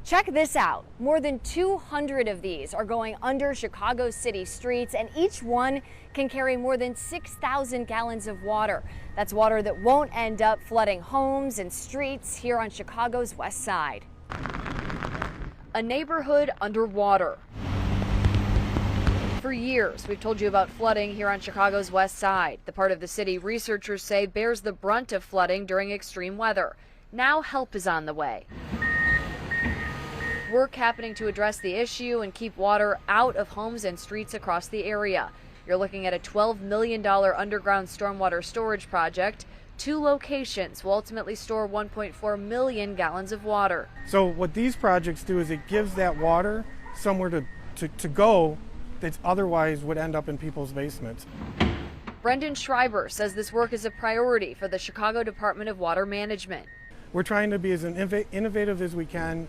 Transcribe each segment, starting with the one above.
Check this out. More than 200 of these are going under Chicago city streets, and each one can carry more than 6,000 gallons of water. That's water that won't end up flooding homes and streets here on Chicago's west side. A neighborhood underwater. For years, we've told you about flooding here on Chicago's west side, the part of the city researchers say bears the brunt of flooding during extreme weather. Now help is on the way. Work happening to address the issue and keep water out of homes and streets across the area. You're looking at a $12 million underground stormwater storage project. 2 locations will ultimately store 1.4 million gallons of water. So what these projects do is it gives that water somewhere to go that otherwise would end up in people's basements. Brendan Schreiber says this work is a priority for the Chicago Department of Water Management. We're trying to be as innovative as we can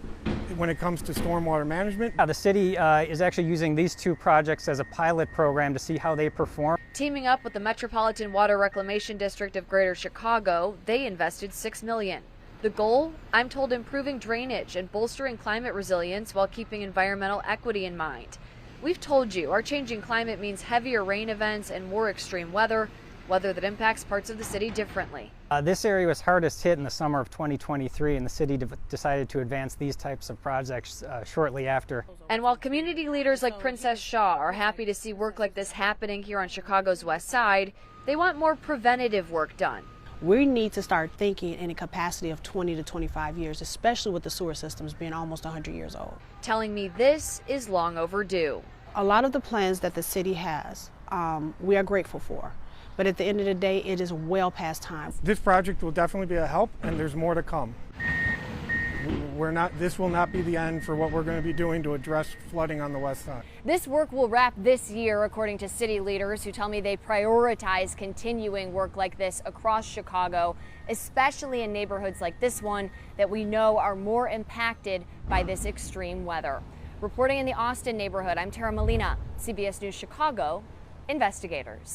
when it comes to stormwater management. The city is actually using these 2 projects as a pilot program to see how they perform. Teaming up with the Metropolitan Water Reclamation District of Greater Chicago, they invested $6 million. The goal? I'm told improving drainage and bolstering climate resilience while keeping environmental equity in mind. We've told you our changing climate means heavier rain events and more extreme weather that impacts parts of the city differently. This area was hardest hit in the summer of 2023, and the city decided to advance these types of projects shortly after. And while community leaders like Princess Shaw are happy to see work like this happening here on Chicago's west side, they want more preventative work done. We need to start thinking in a capacity of 20 to 25 years, especially with the sewer systems being almost 100 years old. Telling me this is long overdue. A lot of the plans that the city has, we are grateful for. But at the end of the day, it is well past time. This project will definitely be a help, and there's more to come. This will not be the end for what we're going to be doing to address flooding on the west side. This work will wrap this year, according to city leaders who tell me they prioritize continuing work like this across Chicago, especially in neighborhoods like this one that we know are more impacted by this extreme weather. Reporting in the Austin neighborhood, I'm Molina, CBS News Chicago Investigators.